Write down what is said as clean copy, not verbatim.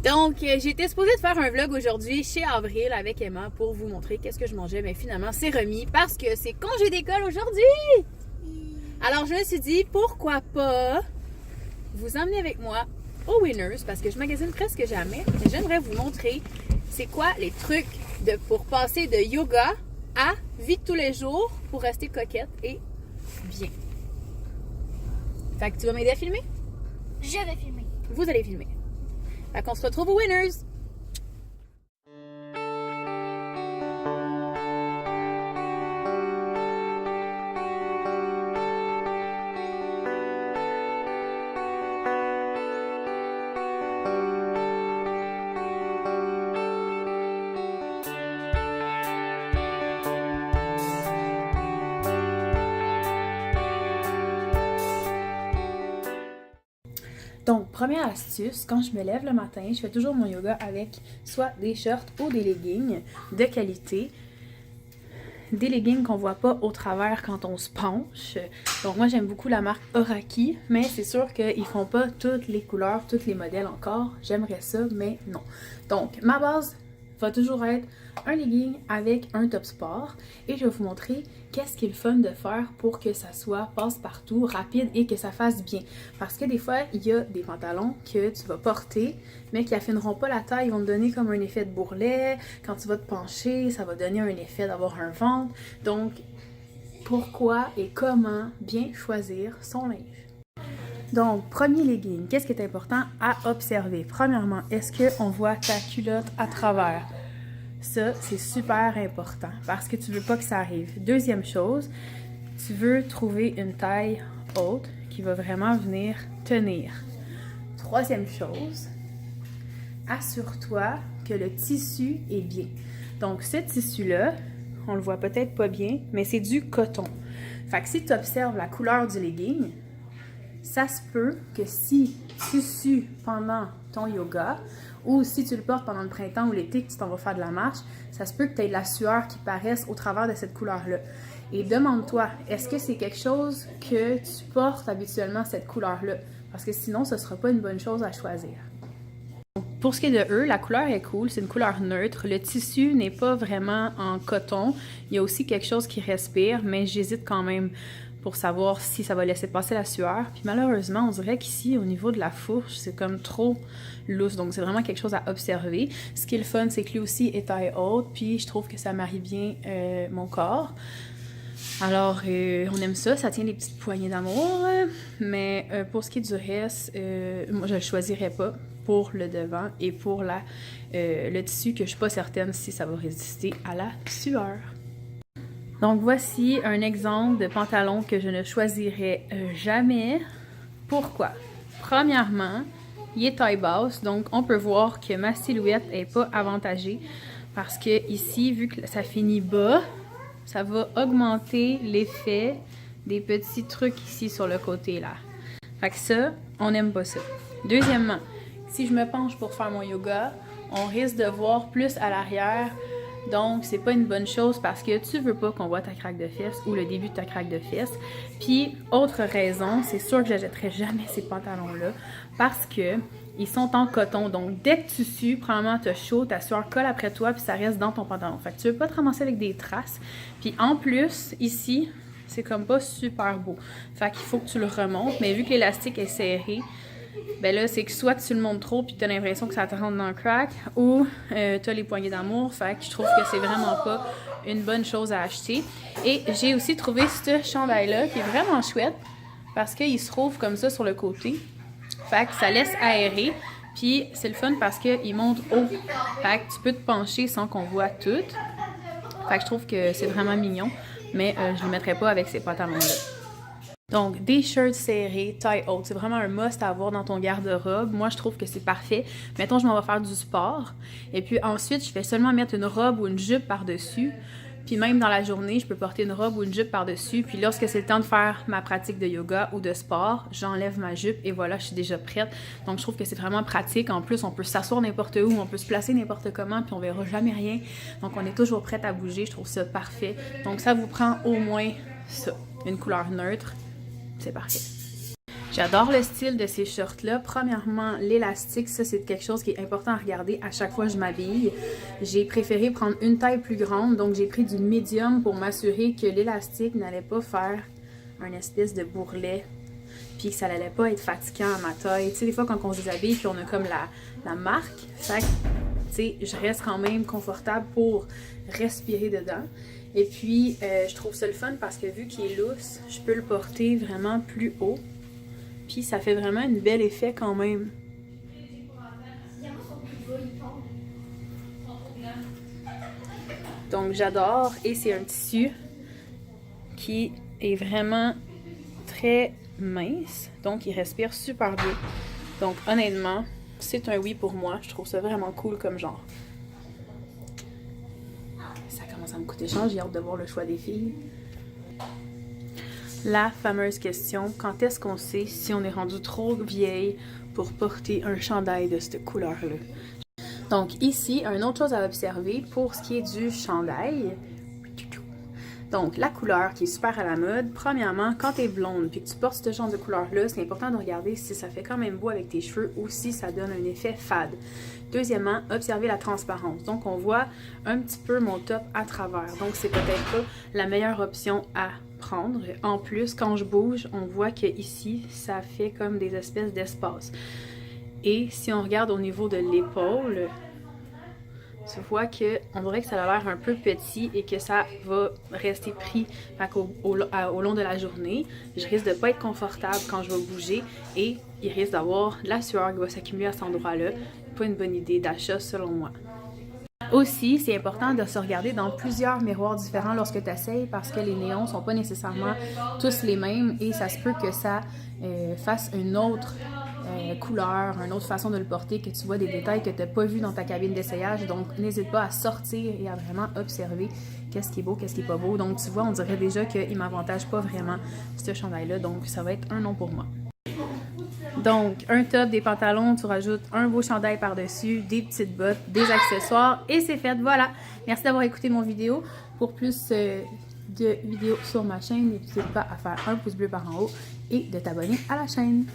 Donc, j'étais supposée de faire un vlog aujourd'hui chez Avril avec Emma pour vous montrer qu'est-ce que je mangeais, mais finalement, c'est remis parce que c'est congé d'école aujourd'hui! Alors, je me suis dit, pourquoi pas vous emmener avec moi au Winners parce que je magasine presque jamais et j'aimerais vous montrer c'est quoi les trucs pour passer de yoga à vie de tous les jours pour rester coquette et bien. Fait que tu vas m'aider à filmer? Je vais filmer. Vous allez filmer. Fait qu'on se retrouve au Winners! Donc, première astuce, quand je me lève le matin, je fais toujours mon yoga avec soit des shorts ou des leggings de qualité. Des leggings qu'on voit pas au travers quand on se penche. Donc moi j'aime beaucoup la marque Oraki, mais c'est sûr qu'ils font pas toutes les couleurs, tous les modèles encore. J'aimerais ça, mais non. Donc ma base va toujours être un legging avec un top sport et je vais vous montrer qu'est-ce qui est le fun de faire pour que ça soit passe-partout, rapide et que ça fasse bien. Parce que des fois, il y a des pantalons que tu vas porter mais qui affineront pas la taille, ils vont te donner comme un effet de bourrelet. Quand tu vas te pencher, ça va donner un effet d'avoir un ventre. Donc, pourquoi et comment bien choisir son linge? Donc, premier legging, qu'est-ce qui est important à observer? Premièrement, est-ce qu'on voit ta culotte à travers? Ça, c'est super important parce que tu veux pas que ça arrive. Deuxième chose, tu veux trouver une taille haute qui va vraiment venir tenir. Troisième chose, assure-toi que le tissu est bien. Donc, ce tissu-là, on le voit peut-être pas bien, mais c'est du coton. Fait que si tu observes la couleur du legging, ça se peut que si tu sues pendant ton yoga ou si tu le portes pendant le printemps ou l'été que tu t'en vas faire de la marche, ça se peut que tu aies de la sueur qui paraisse au travers de cette couleur-là. Et demande-toi, est-ce que c'est quelque chose que tu portes habituellement, cette couleur-là? Parce que sinon, ce ne sera pas une bonne chose à choisir. Pour ce qui est de eux, la couleur est cool, c'est une couleur neutre. Le tissu n'est pas vraiment en coton. Il y a aussi quelque chose qui respire, mais j'hésite quand même pour savoir si ça va laisser passer la sueur. Puis malheureusement, on dirait qu'ici, au niveau de la fourche, c'est comme trop lousse. Donc c'est vraiment quelque chose à observer. Ce qui est le fun, c'est que lui aussi est taille haute, puis je trouve que ça marie bien mon corps. Alors, on aime ça, ça tient des petites poignées d'amour, mais pour ce qui est du reste, moi je le choisirais pas pour le devant et pour le tissu que je suis pas certaine si ça va résister à la sueur. Donc voici un exemple de pantalon que je ne choisirais jamais. Pourquoi? Premièrement, il est taille basse, donc on peut voir que ma silhouette n'est pas avantagée parce que ici, vu que ça finit bas, ça va augmenter l'effet des petits trucs ici sur le côté là. Fait que ça, on n'aime pas ça. Deuxièmement, si je me penche pour faire mon yoga, on risque de voir plus à l'arrière. Donc, c'est pas une bonne chose parce que tu veux pas qu'on voit ta craque de fesses ou le début de ta craque de fesses. Puis, autre raison, c'est sûr que j'achèterai jamais ces pantalons-là parce que ils sont en coton. Donc, dès que tu sues, probablement t'as chaud, ta sueur colle après toi puis ça reste dans ton pantalon. Fait que tu veux pas te ramasser avec des traces. Puis, en plus, ici, c'est comme pas super beau. Fait qu'il faut que tu le remontes. Mais vu que l'élastique est serré, ben là, c'est que soit tu le montes trop puis tu as l'impression que ça te rentre dans le crack ou tu as les poignées d'amour. Fait que je trouve que c'est vraiment pas une bonne chose à acheter. Et j'ai aussi trouvé ce chandail-là qui est vraiment chouette parce qu'il se trouve comme ça sur le côté. Fait que ça laisse aérer. Puis c'est le fun parce qu'il monte haut. Fait que tu peux te pencher sans qu'on voit tout. Fait que je trouve que c'est vraiment mignon. Mais je ne le mettrais pas avec ces pantalons-là. Donc, des shirts serrés, taille haute, c'est vraiment un must à avoir dans ton garde-robe. Moi, je trouve que c'est parfait. Mettons, je m'en vais faire du sport. Et puis ensuite, je vais seulement mettre une robe ou une jupe par-dessus. Puis même dans la journée, je peux porter une robe ou une jupe par-dessus. Puis lorsque c'est le temps de faire ma pratique de yoga ou de sport, j'enlève ma jupe et voilà, je suis déjà prête. Donc, je trouve que c'est vraiment pratique. En plus, on peut s'asseoir n'importe où, on peut se placer n'importe comment, puis on verra jamais rien. Donc, on est toujours prête à bouger. Je trouve ça parfait. Donc, ça vous prend au moins ça, une couleur neutre. C'est parfait. J'adore le style de ces shorts-là. Premièrement, l'élastique, ça c'est quelque chose qui est important à regarder à chaque fois que je m'habille. J'ai préféré prendre une taille plus grande, donc j'ai pris du medium pour m'assurer que l'élastique n'allait pas faire un espèce de bourrelet, puis que ça n'allait pas être fatigant à ma taille. Tu sais, des fois quand on se déshabille, puis on a comme la marque, fait que, tu sais, je reste quand même confortable pour respirer dedans. Et puis, je trouve ça le fun parce que vu qu'il est lousse, je peux le porter vraiment plus haut. Puis ça fait vraiment un bel effet quand même. Donc j'adore et c'est un tissu qui est vraiment très mince. Donc il respire super bien. Donc honnêtement, c'est un oui pour moi. Je trouve ça vraiment cool comme genre. Ça commence à me coûter cher, j'ai hâte de voir le choix des filles. La fameuse question, quand est-ce qu'on sait si on est rendu trop vieille pour porter un chandail de cette couleur-là? Donc ici, une autre chose à observer pour ce qui est du chandail. Donc la couleur qui est super à la mode, premièrement, quand tu es blonde et que tu portes ce genre de couleur-là, c'est important de regarder si ça fait quand même beau avec tes cheveux ou si ça donne un effet fade. Deuxièmement, observer la transparence. Donc on voit un petit peu mon top à travers. Donc c'est peut-être pas la meilleure option à prendre. En plus, quand je bouge, on voit que ici, ça fait comme des espèces d'espace. Et si on regarde au niveau de l'épaule, tu vois qu'on dirait que ça a l'air un peu petit et que ça va rester pris au long de la journée. Je risque de ne pas être confortable quand je vais bouger et il risque d'avoir de la sueur qui va s'accumuler à cet endroit-là. Pas une bonne idée d'achat selon moi. Aussi, c'est important de se regarder dans plusieurs miroirs différents lorsque tu essayes parce que les néons sont pas nécessairement tous les mêmes et ça se peut que ça fasse une autre couleur, une autre façon de le porter, que tu vois des détails que tu n'as pas vu dans ta cabine d'essayage. Donc, n'hésite pas à sortir et à vraiment observer qu'est-ce qui est beau, qu'est-ce qui est pas beau. Donc, tu vois, on dirait déjà qu'il ne m'avantage pas vraiment ce chandail-là. Donc, ça va être un non pour moi. Donc, un top, des pantalons, tu rajoutes un beau chandail par-dessus, des petites bottes, des accessoires et c'est fait. Voilà. Merci d'avoir écouté mon vidéo. Pour plus de vidéos sur ma chaîne, n'hésite pas à faire un pouce bleu par en haut et de t'abonner à la chaîne.